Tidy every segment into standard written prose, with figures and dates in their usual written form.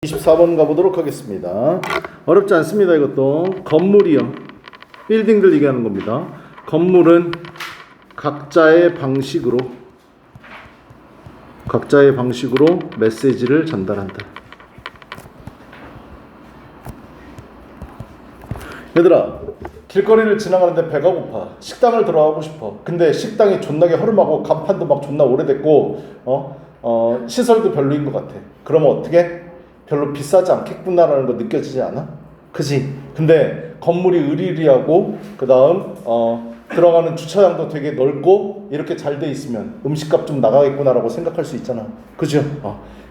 24번 가보도록 하겠습니다. 어렵지 않습니다. 이것도 건물이요. 빌딩들 얘기하는 겁니다. 건물은 각자의 방식으로 메시지를 전달한다. 얘들아, 길거리를 지나가는데 배가 고파. 식당을 들어가고 싶어. 근데 식당이 존나게 허름하고 간판도 막 존나 오래됐고 시설도 별로인 것 같아. 그러면 어떻게? 별로 비싸지 않겠구나라는 거 느껴지지 않아? 그지? 근데 건물이 으리으리하고 그 다음 들어가는 주차장도 되게 넓고 이렇게 잘 돼 있으면 음식값 좀 나가겠구나라고 생각할 수 있잖아. 그죠?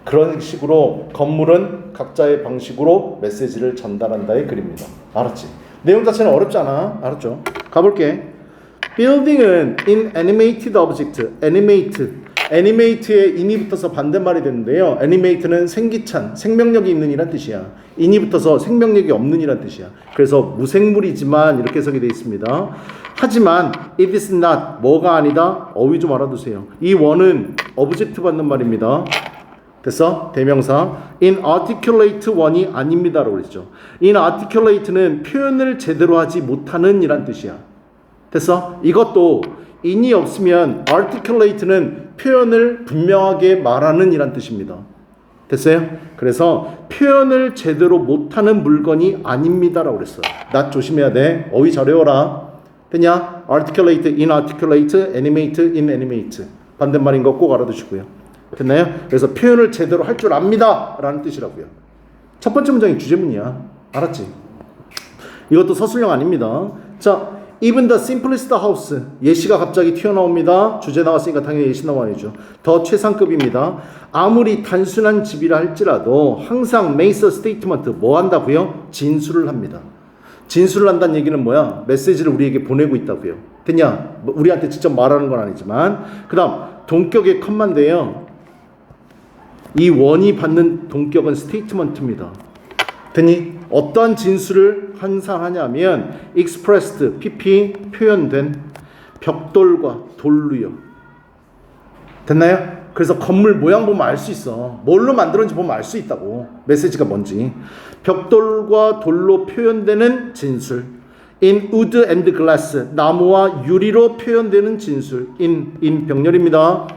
그런 식으로 건물은 각자의 방식으로 메시지를 전달한다의 글입니다. 알았지? 내용 자체는 어렵지 않아. 알았죠? 가볼게. Building은 inanimated object, animate에 in이 붙어서 반대말이 되는데요. animate는 생기찬, 생명력이 있는 이란 뜻이야. in이 붙어서 생명력이 없는 이란 뜻이야. 그래서 무생물이지만 이렇게 해석이 되어 있습니다. 하지만 it is not, 뭐가 아니다? 어휘 좀 알아두세요. 이 원은 object 받는 말입니다. 됐어? 대명사 inarticulate one이 아닙니다라고 그랬죠. inarticulate는 표현을 제대로 하지 못하는 이란 뜻이야. 됐어? 이것도 in이 없으면 articulate는 표현을 분명하게 말하는 이란 뜻입니다. 됐어요? 그래서 표현을 제대로 못하는 물건이 아닙니다라고 그랬어. 나 조심해야 돼. 어휘 잘 외워라. 됐냐? articulate, inarticulate, animate, inanimate. 반대말인 거 꼭 알아두시고요. 됐나요? 그래서 표현을 제대로 할 줄 압니다 라는 뜻이라고요. 첫 번째 문장이 주제문이야. 알았지? 이것도 서술형 아닙니다. 자, even the simplest house. 예시가 갑자기 튀어나옵니다. 주제 나왔으니까 당연히 예시 나와야죠. 더 최상급입니다. 아무리 단순한 집이라 할지라도 항상 make a statement. 뭐 한다고요? 진술을 합니다. 진술을 한다는 얘기는 뭐야? 메시지를 우리에게 보내고 있다고요. 됐냐? 우리한테 직접 말하는 건 아니지만. 그 다음 동격의 컴만드예요. 이 원이 받는 동격은 스테이트먼트입니다. 됐니? 어떠한 진술을 환상하냐면 expressed, pp, 표현된 벽돌과 돌로요. 됐나요? 그래서 건물 모양 보면 알 수 있어. 뭘로 만들었는지 보면 알 수 있다고. 메시지가 뭔지. 벽돌과 돌로 표현되는 진술. in wood and glass, 나무와 유리로 표현되는 진술. in 병렬입니다.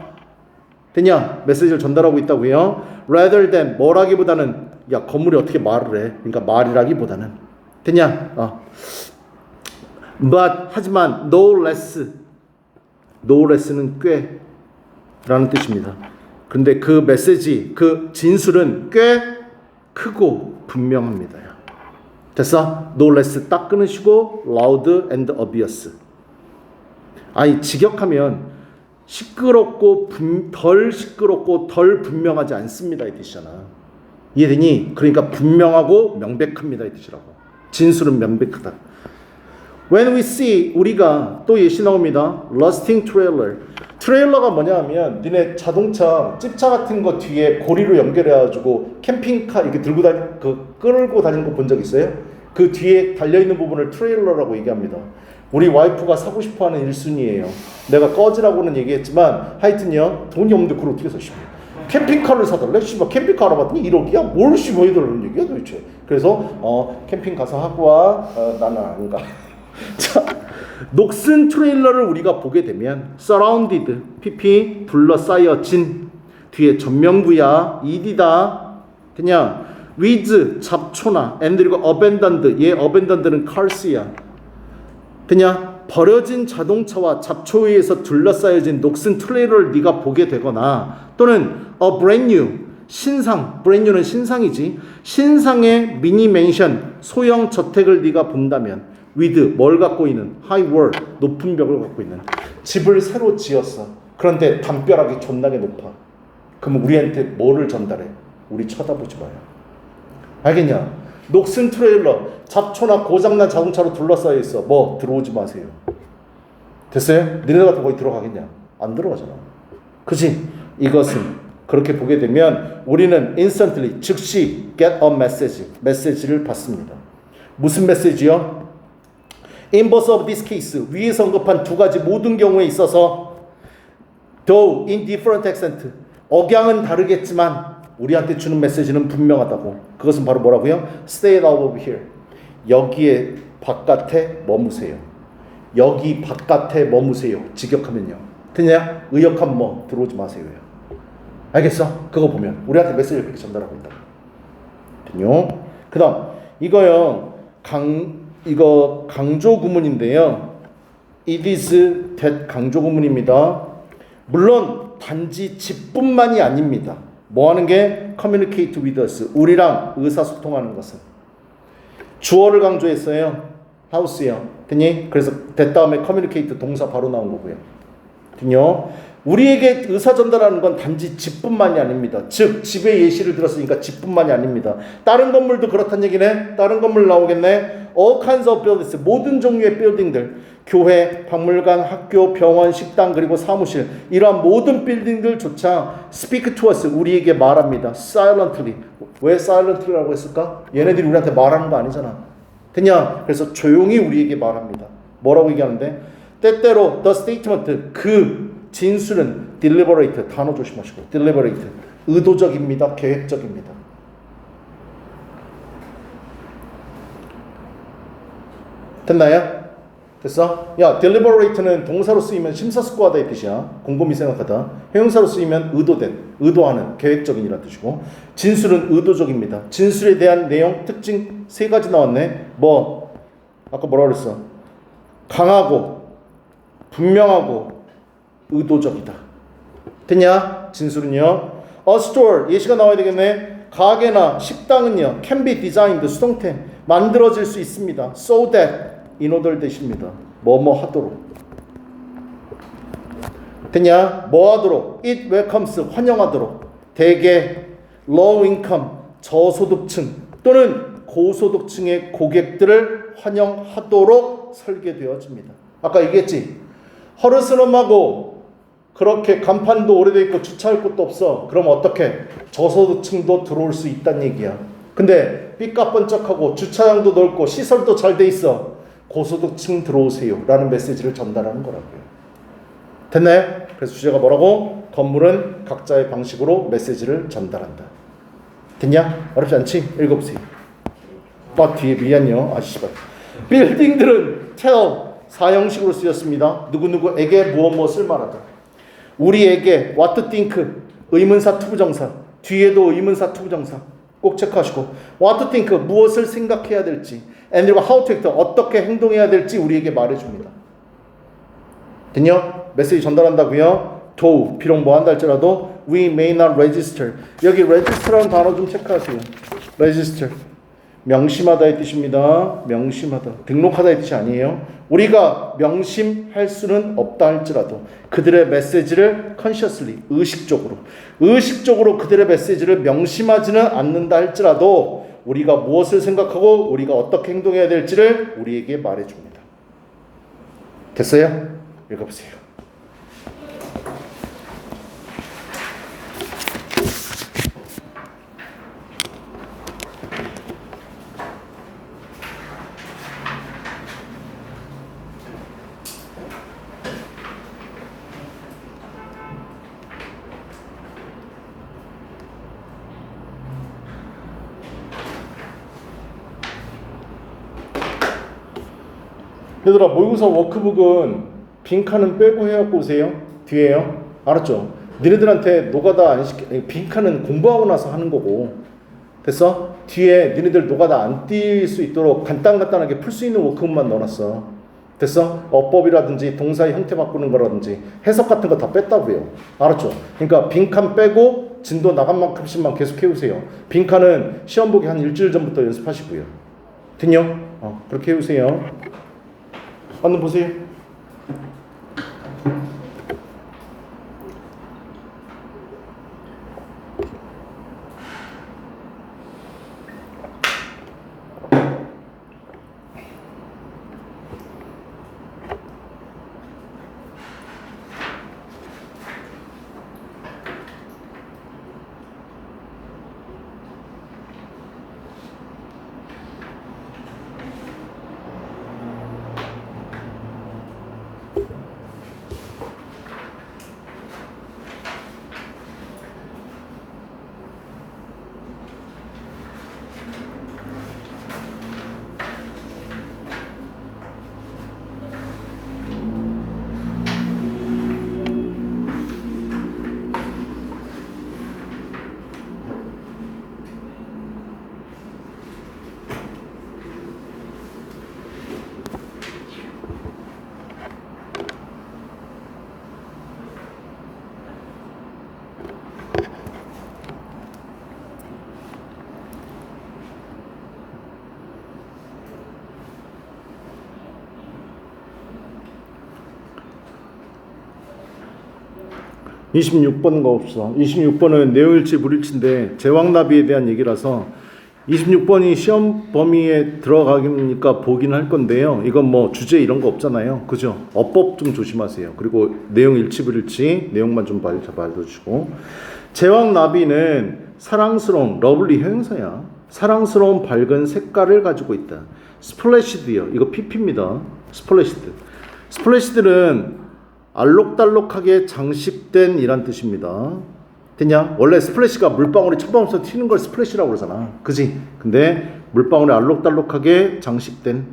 됐냐? 메시지를 전달하고 있다고요. rather than, 뭐라기보다는 야, 건물이 어떻게 말을 해? 그러니까 말이라기보다는. 됐냐? but, 하지만 no less는 꽤 라는 뜻입니다. 근데 그 메시지, 그 진술은 꽤 크고 분명합니다. 됐어? no less 딱 끊으시고 loud and obvious. 아니, 직역하면 시끄럽고 덜 시끄럽고 덜 분명하지 않습니다 이 뜻이잖아. 이해되니? 그러니까 분명하고 명백합니다 이 뜻이라고. 진술은 명백하다. When we see, 우리가 또 예시 나옵니다. rusting trailer. 트레일러가 뭐냐 하면 니네 자동차 찝차 같은 거 뒤에 고리로 연결해가지고 캠핑카 이렇게 들고 끌고 다니는 거 본 적 있어요? 그 뒤에 달려있는 부분을 트레일러라고 얘기합니다. 우리 와이프가 사고 싶어하는 1순위예요. 내가 꺼지라고는 얘기했지만 하여튼요, 돈이 없는데 그걸 어떻게 사? 캠핑카를 사달래? 씨발, 캠핑카 알아봤더니 1억이야? 뭘 씨발 이러는 얘기야 도대체. 그래서 캠핑 가서 하고 와. 나는 안 가. 자, 녹슨 트레일러를 우리가 보게 되면 surrounded, pp, 둘러싸여진, 뒤에 전명부야, ed다. 그냥 with, 잡초나, and 그리고 abandoned, 얘 abandoned는 cars야. 그냥 버려진 자동차와 잡초에 의해서 둘러싸여진 녹슨 트레일러를 네가 보게 되거나 또는 a brand new, 신상, brand new는 신상이지, 신상의 미니 맨션, 소형 저택을 네가 본다면 with, 뭘 갖고 있는, high wall, 높은 벽을 갖고 있는 집을 새로 지었어. 그런데 담벼락이 존나게 높아. 그럼 우리한테 뭐를 전달해? 우리 쳐다보지 마요. 알겠냐? 녹슨 트레일러, 잡초나 고장난 자동차로 둘러싸여 있어. 뭐 들어오지 마세요. 됐어요? 니네 같은 거기 들어가겠냐? 안 들어가잖아. 그치? 이것은 그렇게 보게 되면 우리는 instantly, 즉시 get a message, 메시지를 받습니다. 무슨 메시지요? In both of this case, 위에서 언급한 두 가지 모든 경우에 있어서 though in different accent, 억양은 다르겠지만 우리한테 주는 메시지는 분명하다고. 그것은 바로 뭐라고요? Stay out of here. 여기에 바깥에 머무세요. 여기 바깥에 머무세요. 직역하면요. 됐냐? 의역한 뭐 들어오지 마세요. 알겠어? 그거 보면 우리한테 메시지를 그렇게 전달하고 있다. 됐냐? 그다음 이거요. 이거 강조 구문인데요. It is that 강조 구문입니다. 물론 단지 집뿐만이 아닙니다. 뭐 하는 게? communicate with us. 우리랑 의사소통하는 것은. 주어를 강조했어요. house요. 됐니? 그래서 that 다음에 communicate 동사 바로 나온 거고요. 됐냐? 우리에게 의사 전달하는 건 단지 집뿐만이 아닙니다. 즉 집의 예시를 들었으니까 집뿐만이 아닙니다. 다른 건물도 그렇다는 얘기네. 다른 건물 나오겠네. All kinds of buildings. 모든 종류의 빌딩들. 교회, 박물관, 학교, 병원, 식당 그리고 사무실. 이러한 모든 빌딩들조차 speak to us. 우리에게 말합니다. silently. 왜 silently라고 했을까? 얘네들이 우리한테 말하는 거 아니잖아. 됐냐? 그래서 조용히 우리에게 말합니다. 뭐라고 얘기하는데? 때때로 the statement. 그 진술은 deliberate. 단어 조심하시고. deliberate. 의도적입니다. 계획적입니다. 됐나요? 됐어? 야, deliberate는 동사로 쓰이면 심사숙고하다 이 뜻이야. 곰곰이 생각하다. 형용사로 쓰이면 의도된, 의도하는, 계획적인이라는 뜻이고, 진술은 의도적입니다. 진술에 대한 내용, 특징 세 가지 나왔네. 뭐 아까 뭐라 그랬어? 강하고, 분명하고, 의도적이다. 됐냐? 진술은요. A store, 예시가 나와야 되겠네. 가게나 식당은요, can be designed, 수동태, 만들어질 수 있습니다. So that, 인호들 되십니다. 뭐뭐 하도록. 됐냐? 뭐 하도록? It welcomes, 환영하도록. 대개 low income, 저소득층 또는 고소득층의 고객들을 환영하도록 설계되어집니다. 아까 얘기했지? 허르스름하고 그렇게 간판도 오래돼 있고 주차할 곳도 없어. 그럼 어떻게? 저소득층도 들어올 수 있다는 얘기야. 근데 삐까번쩍하고 주차장도 넓고 시설도 잘 돼 있어. 고소득층 들어오세요 라는 메시지를 전달하는 거라고요. 됐나요? 그래서 주제가 뭐라고? 건물은 각자의 방식으로 메시지를 전달한다. 됐냐? 어렵지 않지? 읽어보세요. 뒤에 미안요. 씨발. 빌딩들은 tell 사형식으로 쓰였습니다. 누구누구에게 무엇을 말하다. 우리에게 what to think 의문사 투부정사. 뒤에도 의문사 투부정사. 꼭 체크하시고 what to think 무엇을 생각해야 될지 and how to act 어떻게 행동해야 될지 우리에게 말해줍니다. 됐냐? 메시지 전달한다고요? though 비록 뭐 한다 할지라도 we may not register 여기 register라는 단어 좀 체크하세요. register 명심하다의 뜻입니다. 명심하다 등록하다의 뜻이 아니에요. 우리가 명심할 수는 없다 할지라도 그들의 메시지를 consciously 의식적으로 그들의 메시지를 명심하지는 않는다 할지라도 우리가 무엇을 생각하고 우리가 어떻게 행동해야 될지를 우리에게 말해줍니다. 됐어요? 읽어보세요. 얘들아 모의고사 워크북은 빈칸은 빼고 해갖고 오세요. 뒤에요. 알았죠? 니네들한테 노가다 안 시켜. 빈칸은 공부하고 나서 하는 거고. 됐어? 뒤에 니네들 노가다 안 뛸 수 있도록 간단하게 풀 수 있는 워크북만 넣어놨어. 됐어? 어법이라든지 동사의 형태 바꾸는 거라든지 해석 같은 거 다 뺐다고요. 알았죠? 그러니까 빈칸 빼고 진도 나간 만큼씩만 계속 해오세요. 빈칸은 시험 보기 한 일주일 전부터 연습하시고요. 됐냐? 그렇게 해오세요. 한번 보세요. 26번가 없어. 26번은 내용일치 불일치인데 제왕나비에 대한 얘기라서 26번이 시험 범위에 들어가니까 보긴 할 건데요. 이건 뭐 주제 이런 거 없잖아요. 그죠? 어법 좀 조심하세요. 그리고 내용 일치 불일치 내용만 좀 알려주시고. 제왕나비는 사랑스러운 러블리 형용사야. 사랑스러운 밝은 색깔을 가지고 있다. 스플래시드요. 이거 PP입니다. 스플래시드. 스플래시드는 알록달록하게 장식된 이란 뜻입니다. 됐냐? 원래 스플래시가 물방울이 처방울에서 튀는 걸 스플래시라고 그러잖아. 그지? 근데 물방울이 알록달록하게 장식된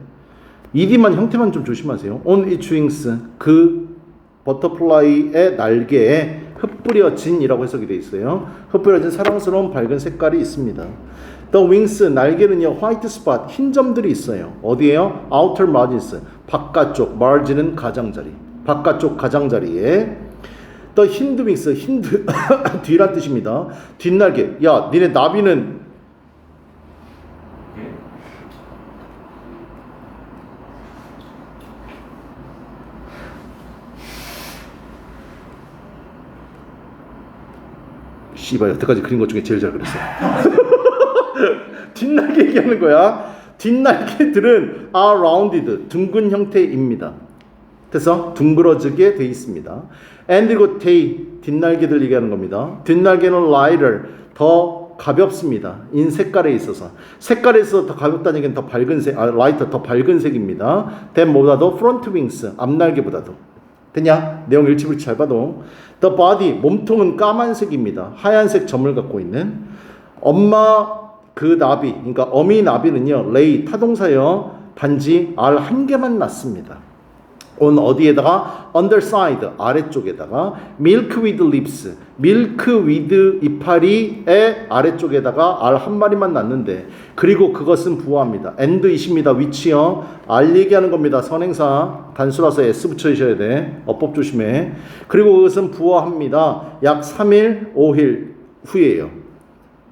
ED만 형태만 좀 조심하세요. On its wings 그 버터플라이의 날개에 흩뿌려진이라고 해석이 되어 있어요. 흩뿌려진 사랑스러운 밝은 색깔이 있습니다. The wings 날개는요 white spot 흰 점들이 있어요. 어디에요? Outer margins 바깥쪽 margin은 가장자리 바깥쪽 가장자리에 The hind wings 힌드 뒤란 뜻입니다. 뒷날개. 야 니네 나비는 씨발 여태까지 그린 것 중에 제일 잘 그렸어. 뒷날개 얘기하는 거야. 뒷날개들은 are rounded 둥근 형태입니다. 그래서 둥그러지게 돼 있습니다. and 그리고 they 뒷날개들 얘기하는 겁니다. 뒷날개는 lighter 더 가볍습니다. 인 색깔에 있어서 색깔에 있어서 더 가볍다는 얘기는 더 밝은 색, lighter 더 밝은 색입니다. than 뭐보다도 front wings 앞날개보다도. 됐냐? 내용 일치불치 잘 봐도 the body 몸통은 까만색입니다. 하얀색 점을 갖고 있는 엄마 그 나비 그러니까 어미 나비는요 lay 타동사요 단지 알 한 개만 낳습니다. on 어디에다가 underside 아래쪽에다가 milk with lips milk with 이파리의 아래쪽에다가 알 한 마리만 낳는데 그리고 그것은 부호합니다. and 이십니다. which요 알 얘기하는 겁니다. 선행사 단수라서 s 붙여주셔야 돼. 어법 조심해. 그리고 그것은 부호합니다. 약 3일 5일 후에요.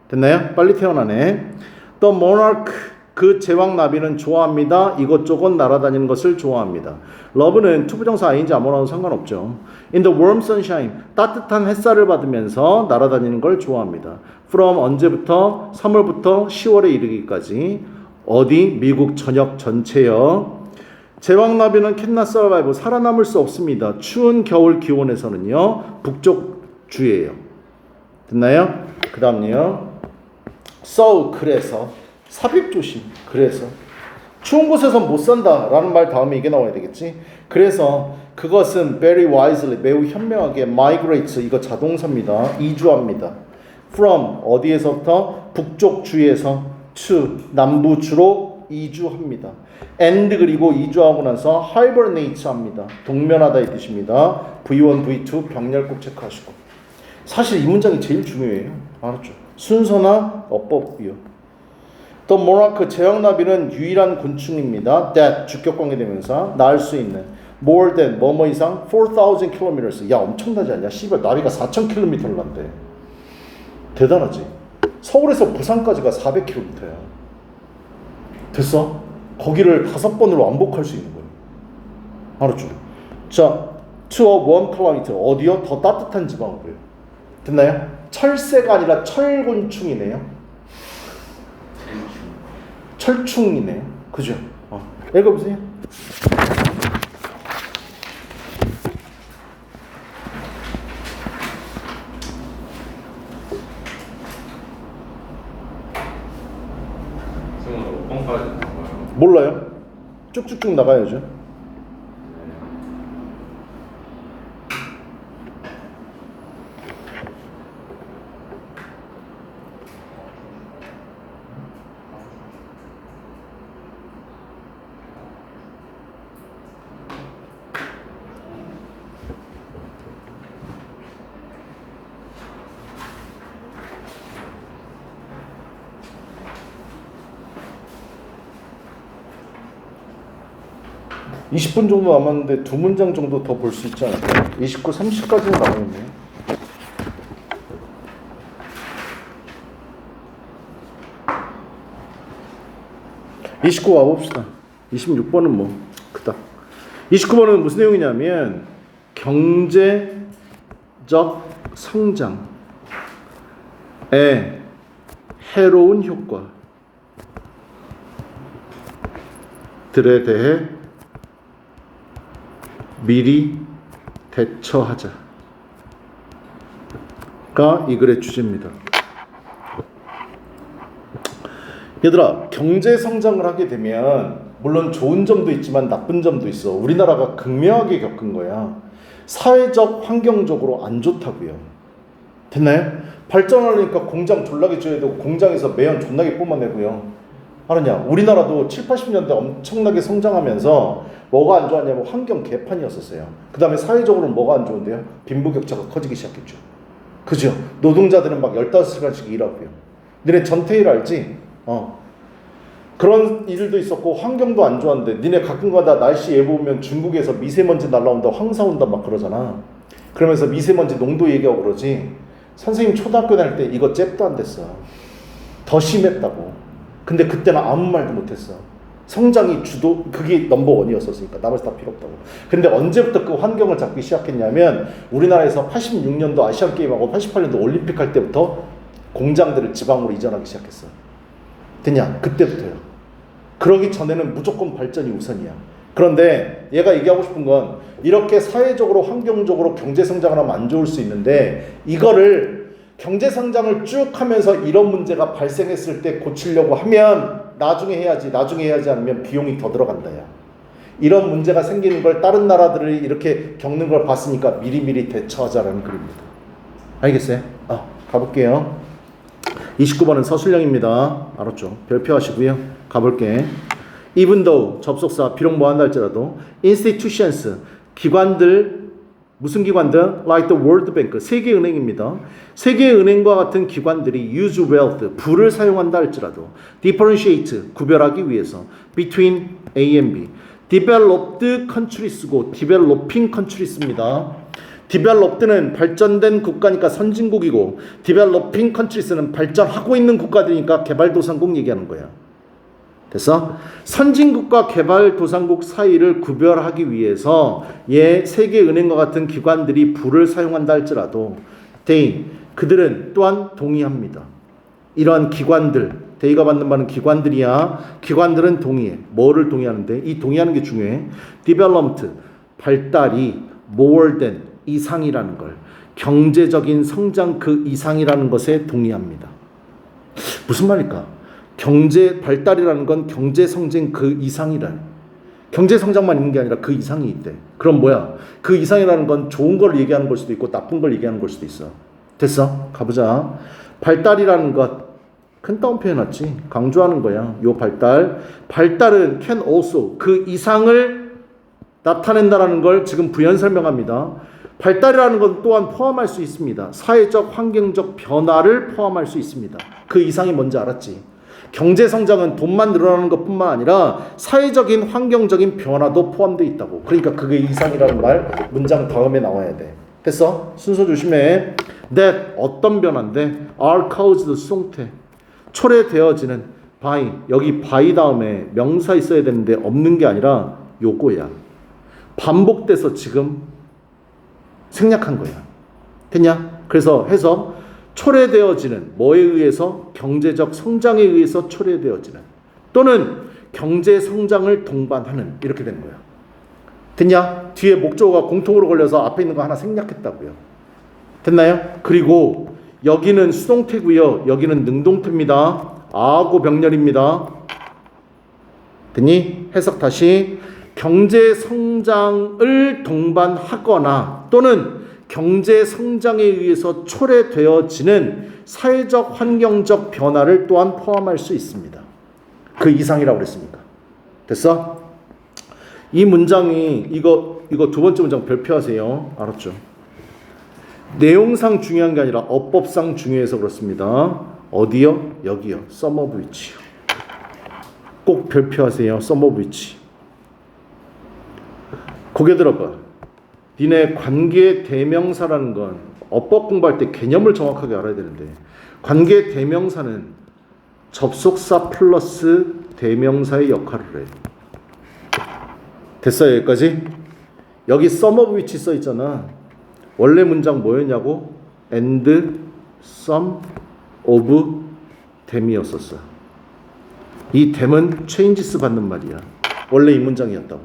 됐나요? 빨리 태어나네. The monarch 그 제왕나비는 좋아합니다. 이것저것 날아다니는 것을 좋아합니다. love는 투부정사 아인지 아무나도 상관없죠. in the warm sunshine 따뜻한 햇살을 받으면서 날아다니는 걸 좋아합니다. from 언제부터 3월부터 10월에 이르기까지 어디 미국 전역 전체요. 제왕나비는 cannot survive 살아남을 수 없습니다. 추운 겨울 기온에서는요. 북쪽 주예요. 됐나요? 그 다음요. so 그래서 삽입 조심. 그래서 추운 곳에서 못 산다 라는 말 다음에 이게 나와야 되겠지. 그래서 그것은 very wisely 매우 현명하게 migrates 이거 자동사입니다. 이주합니다. from 어디에서부터 북쪽 주에서 to 남부주로 이주합니다. and 그리고 이주하고 나서 hibernate 합니다. 동면하다 이 뜻입니다. V1, V2 병렬 꼭 체크하시고. 사실 이 문장이 제일 중요해요. 알았죠? 순서나 어법이요. The monarch 제왕나비는 유일한 곤충입니다. that 주격관계대명사 날 수 있는 more than 뭐뭐 이상 4,000 kilometers 야 엄청나지 않냐? 씨발 나비가 4,000km를 난대. 대단하지? 서울에서 부산까지가 400km야. 됐어? 거기를 5번으로 왕복할 수 있는 거예요. 알았죠? 자, to a warm climate 어디요? 더 따뜻한 지방으로요. 됐나요? 철새가 아니라 철곤충이네요. 철충이네요. 그죠? 읽어보세요. 몰라요. 쭉쭉쭉 나가야죠. 20분 정도 남았는데 2문장 정도 더 볼 수 있지 않을까요? 29, 30까지는 남아있네요. (29) 와봅시다. 26번은 뭐 그닥. 29번은 무슨 내용이냐면 경제적 성장의 해로운 효과들에 대해 미리 대처하자가 이 글의 주제입니다. 얘들아, 경제 성장을 하게 되면 물론 좋은 점도 있지만 나쁜 점도 있어. 우리나라가 극명하게 겪은 거야. 사회적, 환경적으로 안 좋다고요. 됐나요? 발전하려니까 공장 졸라게 지어야 되고 공장에서 매연 존나게 뿜어내고요. 알았냐? 우리나라도 7, 80년대 엄청나게 성장하면서 뭐가 안 좋았냐면 환경 개판이었었어요. 그 다음에 사회적으로는 뭐가 안 좋은데요? 빈부격차가 커지기 시작했죠. 그죠? 노동자들은 막 15시간씩 일하고요. 너네 전태일 알지? 그런 일도 있었고 환경도 안 좋았는데 니네 가끔가다 날씨 예보 보면 중국에서 미세먼지 날라온다, 황사 온다 막 그러잖아. 그러면서 미세먼지 농도 얘기하고 그러지. 선생님 초등학교 다닐 때 이거 잽도 안 됐어. 더 심했다고. 근데 그때는 아무 말도 못했어. 성장이 주도, 그게 넘버원이었으니까 나머지 다 필요 없다고. 근데 언제부터 그 환경을 잡기 시작했냐면 우리나라에서 86년도 아시안게임하고 88년도 올림픽 할 때부터 공장들을 지방으로 이전하기 시작했어. 됐냐? 그때부터요. 그러기 전에는 무조건 발전이 우선이야. 그런데 얘가 얘기하고 싶은 건 이렇게 사회적으로 환경적으로 경제성장을 하면 안 좋을 수 있는데 이거를 경제성장을 쭉 하면서 이런 문제가 발생했을 때 고치려고 하면 나중에 해야지 않으면 비용이 더 들어간다. 야. 이런 문제가 생기는 걸 다른 나라들이 이렇게 겪는 걸 봤으니까 미리미리 대처하자라는 글입니다. 알겠어요? 가볼게요. 29번은 서술형입니다. 알았죠? 별표 하시고요. 가볼게. Even though 접속사 비록 뭐한다 할지라도 institutions 기관들 무슨 기관들? Like the World Bank 세계은행입니다. 세계은행과 같은 기관들이 use wealth 부를 사용한다 할지라도 differentiate 구별하기 위해서 between A and B developed countryes고 developing countryes입니다. developed는 발전된 국가니까 선진국이고 developing countries는 발전하고 있는 국가들이니까 개발도상국 얘기하는 거야. 됐어? 선진국과 개발도상국 사이를 구별하기 위해서 세계은행과 같은 기관들이 부를 사용한다 할지라도 그들은 또한 동의합니다. 이러한 기관들, 대의가 받는 바는 기관들이야. 기관들은 동의해. 뭐를 동의하는데? 이 동의하는 게 중요해. developed, 발달이 more than, 이상이라는 걸, 경제적인 성장 그 이상이라는 것에 동의합니다. 무슨 말일까? 경제 발달이라는 건 경제 성장 그 이상이란, 경제 성장만 있는 게 아니라 그 이상이 있대. 그럼 뭐야? 그 이상이라는 건 좋은 걸 얘기하는 걸 수도 있고 나쁜 걸 얘기하는 걸 수도 있어. 됐어? 가보자. 발달이라는 것 큰 따옴표 해놨지. 강조하는 거야. 요 발달은 can also 그 이상을 나타낸다라는 걸 지금 부연 설명합니다. 발달이라는 건 또한 포함할 수 있습니다. 사회적, 환경적 변화를 포함할 수 있습니다. 그 이상이 뭔지 알았지? 경제성장은 돈만 늘어나는 것뿐만 아니라 사회적인, 환경적인 변화도 포함되어 있다고. 그러니까 그게 이상이라는 말 문장 다음에 나와야 돼. 됐어? 순서 조심해. that 어떤 변화인데 are caused 수동태 초래되어지는 by 여기 by 다음에 명사 있어야 되는데 없는 게 아니라 요거야. 반복돼서 지금 생략한 거야. 됐냐? 그래서 해서 초래되어지는 뭐에 의해서? 경제적 성장에 의해서 초래되어지는 또는 경제 성장을 동반하는 이렇게 되는 거야. 됐냐? 뒤에 목적어가 공통으로 걸려서 앞에 있는 거 하나 생략했다고요. 됐나요? 그리고 여기는 수동태고요. 여기는 능동태입니다. 아고 병렬입니다. 됐니? 해석 다시. 경제 성장을 동반하거나 또는 경제 성장에 의해서 초래되어지는 사회적 환경적 변화를 또한 포함할 수 있습니다. 그 이상이라고 그랬으니까. 됐어? 이 문장이 이거 두 번째 문장 별표하세요. 알았죠? 내용상 중요한 게 아니라 어법상 중요해서 그렇습니다. 어디요? 여기요. some of which. 꼭 별표하세요. some of which. 고개 들어봐. 니네 관계 대명사라는 건 어법 공부할 때 개념을 정확하게 알아야 되는데 관계 대명사는 접속사 플러스 대명사의 역할을 해. 됐어요? 여기까지? 여기 some of which 써 있잖아. 원래 문장 뭐였냐고? and some of them이었었어. 이 them은 changes 받는 말이야. 원래 이 문장이었다고.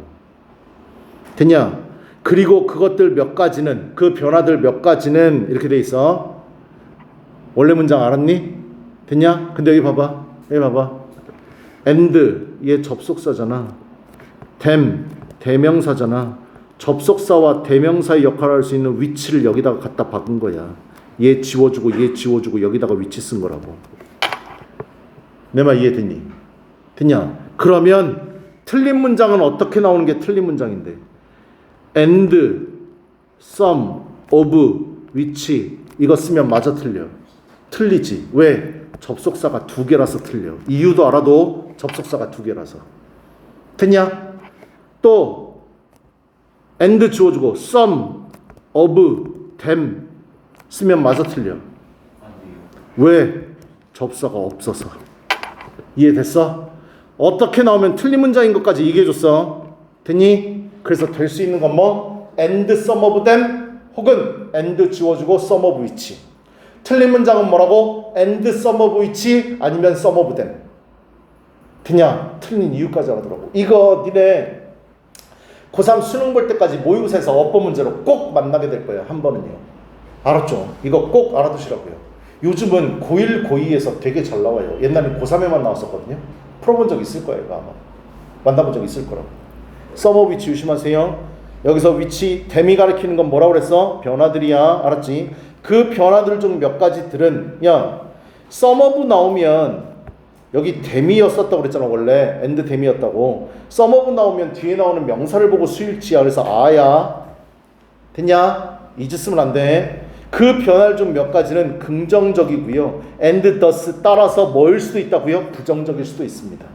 됐냐? 그리고 그것들 몇 가지는, 그 변화들 몇 가지는 이렇게 돼 있어. 원래 문장 알았니? 됐냐? 근데 여기 봐봐. 여기 봐봐. and 얘 접속사잖아. them 대명사잖아. 접속사와 대명사의 역할을 할 수 있는 위치를 여기다가 갖다 박은 거야. 얘 지워주고 얘 지워주고 여기다가 위치 쓴 거라고. 내 말 이해됐니? 됐냐? 그러면 틀린 문장은 어떻게 나오는 게 틀린 문장인데? and, some, of, which 이거 쓰면 맞아 틀려? 틀리지. 왜? 접속사가 두 개라서 틀려. 이유도 알아도 접속사가 두 개라서. 됐냐? 또 and 지워주고 some, of, them 쓰면 맞아 틀려? 왜? 접속사가 없어서. 이해됐어? 어떻게 나오면 틀린 문장인 것까지 얘기해줬어. 됐니? 그래서 될 수 있는 건 뭐? and some of them 혹은 and 지워주고 some of which. 틀린 문장은 뭐라고? and some of which 아니면 some of them. 그냥 틀린 이유까지 알아두라고. 이거 니네 고3 수능 볼 때까지 모의고사에서 어법 문제로 꼭 만나게 될 거예요. 한 번은요. 알았죠? 이거 꼭 알아두시라고요. 요즘은 고1, 고2에서 되게 잘 나와요. 옛날엔 고3에만 나왔었거든요. 풀어본 적 있을 거예요. 아마 만나본 적 있을 거라고. some of which 조심하세요. 여기서 which, them이 가리키는 건 뭐라고 그랬어? 변화들이야. 알았지? 그 변화들 중 몇 가지들은 야 some of 나오면 여기 them이었었다고 그랬잖아. 원래 and them이었다고. some of 나오면 뒤에 나오는 명사를 보고 수일치야. 그래서 아야. 됐냐? 이제 쓰면 안 돼. 그 변화를 좀 몇 가지는 긍정적이고요. and thus 따라서 뭐일 수도 있다고요? 부정적일 수도 있습니다.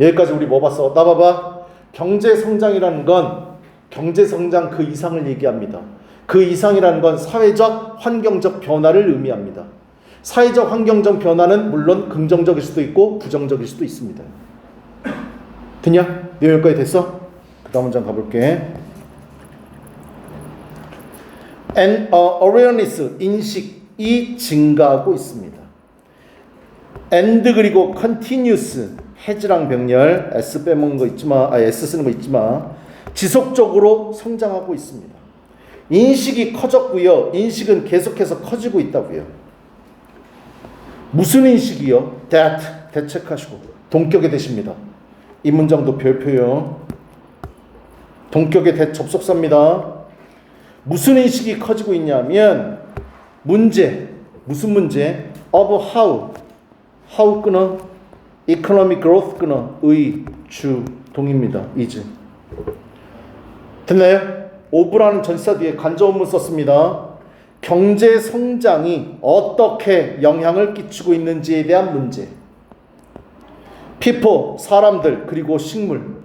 여기까지 우리 뭐 봤어? 나 봐봐. 경제성장이라는 건 경제성장 그 이상을 얘기합니다. 그 이상이라는 건 사회적, 환경적 변화를 의미합니다. 사회적, 환경적 변화는 물론 긍정적일 수도 있고 부정적일 수도 있습니다. 됐냐? 여기까지 됐어? 그 다음 문장 가볼게. And awareness, 인식이 증가하고 있습니다. and 그리고 continuous, has랑 병렬, s 빼먹는 거 있지만, s 쓰는 거 있지만 지속적으로 성장하고 있습니다. 인식이 커졌고요. 인식은 계속해서 커지고 있다고요. 무슨 인식이요? that, 대책하시고 동격의 대십니다. 이 문장도 별표요. 동격의 대 접속사입니다. 무슨 인식이 커지고 있냐면 문제, 무슨 문제? of how 끊어? economic growth 끊어? 의, 주, 동입니다. is. 됐나요? of라는 전치사 뒤에 간접어문 썼습니다. 경제 성장이 어떻게 영향을 끼치고 있는지에 대한 문제. people, 사람들, 그리고 식물.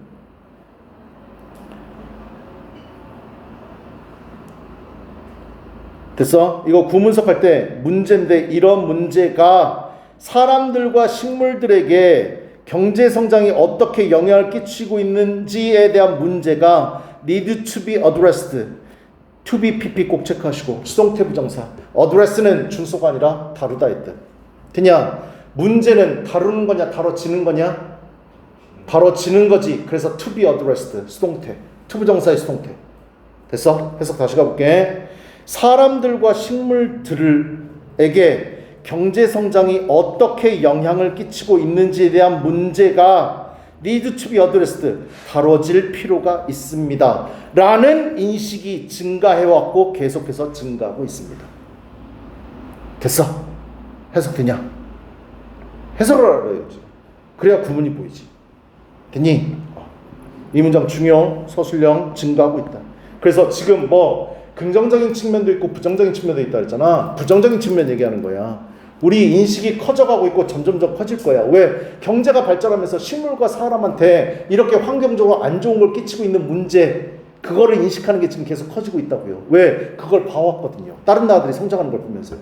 됐어? 이거 구문석 할 때 문제인데 이런 문제가 사람들과 식물들에게 경제 성장이 어떻게 영향을 끼치고 있는지에 대한 문제가 need to be addressed. to be pp 꼭 체크하시고 수동태 부정사. address는 주소가 아니라 다루다 했다. 됐냐? 문제는 다루는 거냐 다뤄지는 거냐? 다뤄지는 거지. 그래서 to be addressed 수동태. to 부정사의 수동태. 됐어? 해석 다시 가볼게. 사람들과 식물들에게 경제 성장이 어떻게 영향을 끼치고 있는지에 대한 문제가 need to be addressed, 다뤄질 필요가 있습니다. 라는 인식이 증가해왔고 계속해서 증가하고 있습니다. 됐어? 해석되냐? 해석을 알아야지. 그래야 구문이 보이지. 됐니? 이 문장 중요, 서술형 증가하고 있다. 그래서 지금 뭐 긍정적인 측면도 있고 부정적인 측면도 있다 했잖아. 부정적인 측면 얘기하는 거야. 우리 인식이 커져가고 있고 점점점 커질 거야. 왜? 경제가 발전하면서 식물과 사람한테 이렇게 환경적으로 안 좋은 걸 끼치고 있는 문제, 그거를 인식하는 게 지금 계속 커지고 있다고요. 왜? 그걸 봐왔거든요. 다른 나라들이 성장하는 걸 보면서요.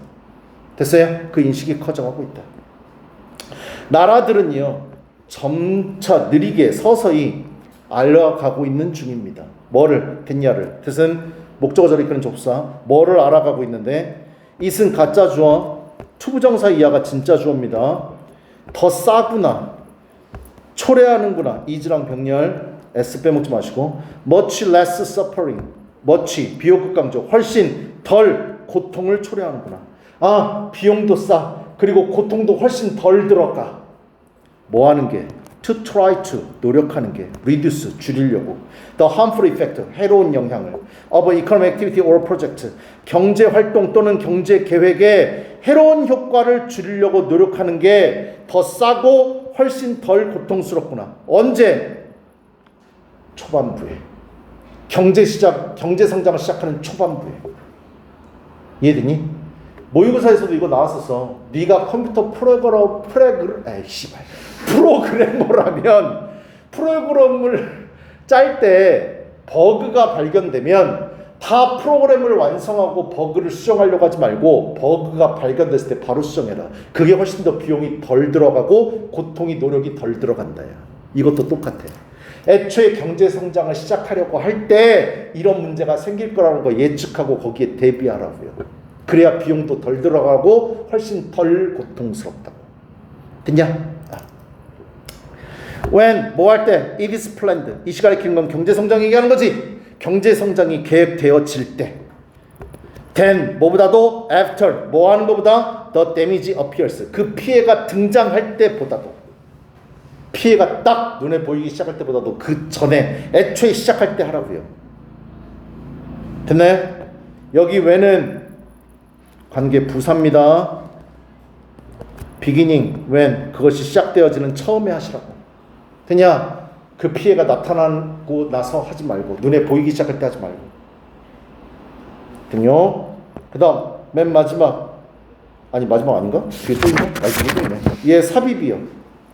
됐어요? 그 인식이 커져가고 있다. 나라들은요, 점차 느리게 서서히 알려가고 있는 중입니다. 뭐를? 됐냐를. 뜻은 목적어절 이끄는 접사. 뭐를 알아가고 있는데 it은 가짜 주어, 투부정사 이하가 진짜 주어입니다. 더 싸구나, 초래하는구나. is랑 병렬, s 빼먹지 마시고 much less suffering, much 비호급 강조, 훨씬 덜 고통을 초래하는구나. 아, 비용도 싸, 그리고 고통도 훨씬 덜 들어가. 뭐 하는 게? to try to, 노력하는 게. reduce, 줄이려고. the harmful effect, 해로운 영향을. of economic activity or project, 경제 활동 또는 경제 계획에 해로운 효과를 줄이려고 노력하는 게 더 싸고 훨씬 덜 고통스럽구나. 언제? 초반부에. 경제 성장을 시작하는 초반부에. 이해되니? 모의고사에서도 이거 나왔었어. 네가 컴퓨터 프로그래머라면 프로그램을 짤 때 버그가 발견되면 다 프로그램을 완성하고 버그를 수정하려고 하지 말고 버그가 발견됐을 때 바로 수정해라. 그게 훨씬 더 비용이 덜 들어가고 고통이 노력이 덜 들어간다. 이것도 똑같아. 애초에 경제 성장을 시작하려고 할 때 이런 문제가 생길 거라는 거 예측하고 거기에 대비하라고요. 그래야 비용도 덜 들어가고 훨씬 덜 고통스럽다고. 됐냐? When 뭐 할 때 it is planned, 이 시간에 키는 건 경제 성장 얘기하는 거지. 경제 성장이 계획되어질 때. then 뭐보다도 after 뭐 하는 것보다 the damage appears, 그 피해가 등장할 때보다도, 피해가 딱 눈에 보이기 시작할 때보다도 그 전에 애초에 시작할 때 하라고요. 됐나요? 여기 when은 관계 부사입니다. beginning, when 그것이 시작되어지는 처음에 하시라고. 되냐? 그 피해가 나타나고 나서 하지 말고, 눈에 보이기 시작할 때 하지 말고. 됐요? 그 다음 맨 마지막, 아니 마지막 아닌가? 뒤에 또 있나? 뒤에 또 있네. 얘 삽입이요.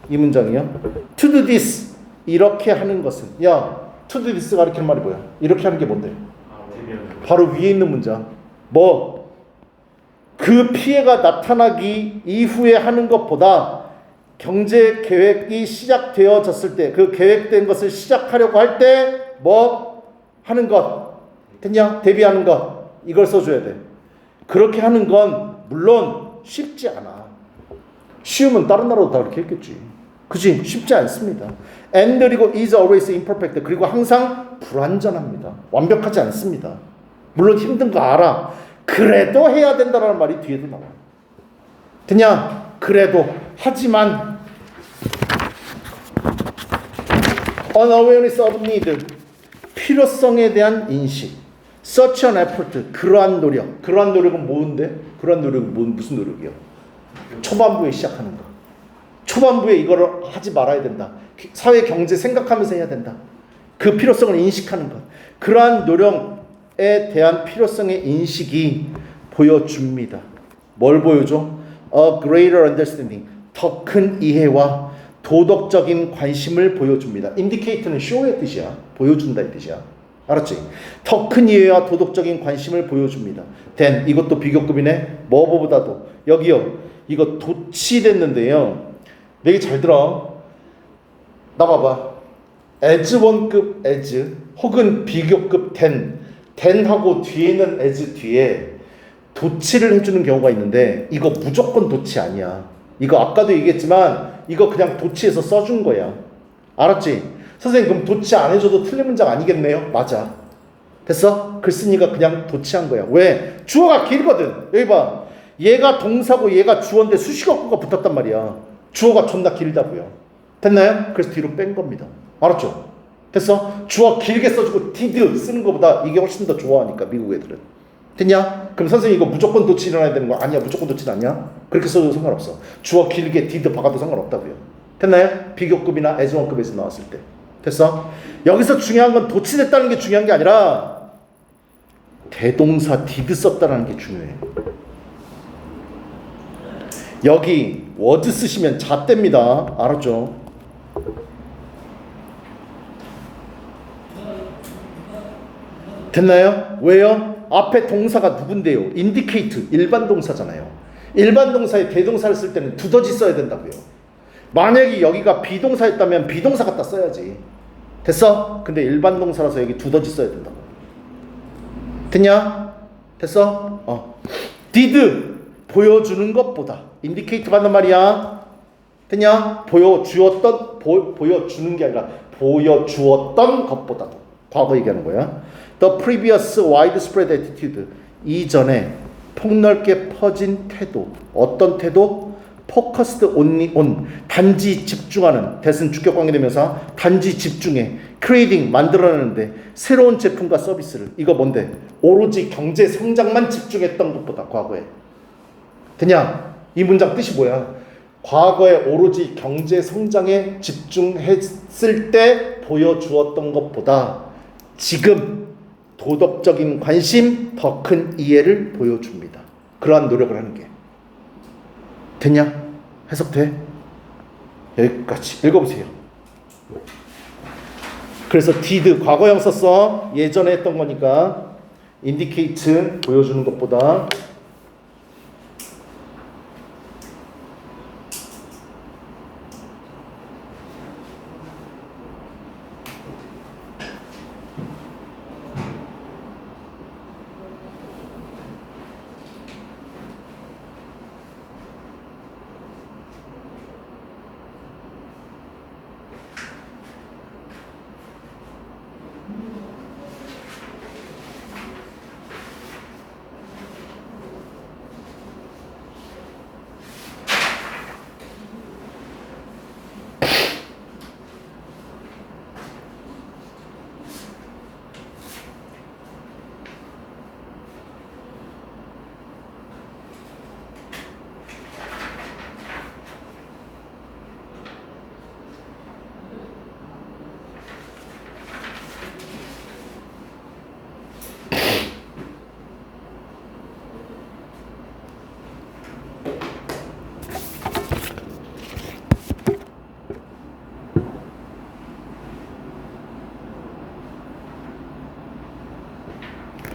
이 문장이요. to do this, 이렇게 하는 것은. 야, to do this가 가리키는 말이 뭐야? 이렇게 하는 게 뭔데? 바로 위에 있는 문장. 뭐? 그 피해가 나타나기 이후에 하는 것보다 경제 계획이 시작되어졌을 때, 그 계획된 것을 시작하려고 할 때 뭐 하는 것. 됐냐? 대비하는 것. 이걸 써줘야 돼. 그렇게 하는 건 물론 쉽지 않아. 쉬우면 다른 나라도 다 그렇게 했겠지. 그치? 쉽지 않습니다. and 그리고 is always imperfect, 그리고 항상 불완전합니다. 완벽하지 않습니다. 물론 힘든 거 알아. 그래도 해야 된다는 말이 뒤에도 나와. 그냥 그래도, 하지만 unawareness of need, 필요성에 대한 인식. such an effort, 그러한 노력. 그러한 노력은 뭔데? 그러한 노력은 무슨 노력이요? 초반부에 시작하는 거. 초반부에 이거를 하지 말아야 된다. 사회 경제 생각하면서 해야 된다. 그 필요성을 인식하는 것. 그러한 노력에 대한 필요성의 인식이 보여줍니다. 뭘 보여줘? A greater understanding, 더 큰 이해와 도덕적인 관심을 보여줍니다. indicate는 show의 뜻이야. 보여준다의 뜻이야. 알았지? 더 큰 이해와 도덕적인 관심을 보여줍니다. then, 이것도 비교급이네. 뭐보다도. 여기요. 이거 도치됐는데요. 내게 잘 들어. 나 봐봐. as 원급 as 혹은 비교급 then하고 뒤에 있는 as 뒤에 도치를 해주는 경우가 있는데 이거 무조건 도치 아니야. 이거 아까도 얘기했지만 이거 그냥 도치해서 써준 거야. 알았지? 선생님 그럼 도치 안 해줘도 틀린 문장 아니겠네요? 맞아. 됐어? 글 쓰니까 그냥 도치한 거야. 왜? 주어가 길거든. 여기 봐. 얘가 동사고 얘가 주어인데 수식어구가 붙었단 말이야. 주어가 존나 길다고요. 됐나요? 그래서 뒤로 뺀 겁니다. 알았죠? 됐어? 주어 길게 써주고 did 쓰는 것보다 이게 훨씬 더 좋아하니까 미국 애들은. 됐냐? 그럼 선생님 이거 무조건 도치 일어나야 되는 거 아니야? 무조건 도치는 아니야? 그렇게 써도 상관없어. 주어 길게 did 박아도 상관없다고요. 됐나요? 비교급이나 as 원급에서 나왔을 때. 됐어? 여기서 중요한 건 도치됐다는 게 중요한 게 아니라 대동사 did 썼다는 게 중요해. 여기 was 쓰시면 잣대입니다. 알았죠? 됐나요? 왜요? 앞에 동사가 누군데요? indicate, 일반 동사잖아요. 일반 동사에 대동사를 쓸 때는 두더지 써야 된다고요. 만약에 여기가 비동사였다면 비동사 갖다 써야지. 됐어? 근데 일반 동사라서 여기 두더지 써야 된다고. 됐냐? 됐어? did 보여주는 것보다 indicate 받는 말이야. 됐냐? 보여주는 게 아니라 보여주었던 것보다 과거 얘기하는 거야. The previous widespread attitude 이전에 폭넓게 퍼진 태도 어떤 태도? focused only on 단지 집중하는 대신 주격 관계대명사 단지 집중해 creating 만들어내는데 새로운 제품과 서비스를 이거 뭔데? 오로지 경제 성장만 집중했던 것보다 과거에 됐냐? 이 문장 뜻이 뭐야? 과거에 오로지 경제 성장에 집중했을 때 보여주었던 것보다 지금 도덕적인 관심, 더 큰 이해를 보여줍니다. 그러한 노력을 하는 게 됐냐? 해석돼? 여기까지 읽어보세요. 그래서 did 과거형 썼어. 예전에 했던 거니까 indicate 보여주는 것보다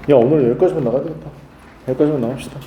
야 오늘 여기까지만 나가야 되겠다. 여기까지만 나갑시다.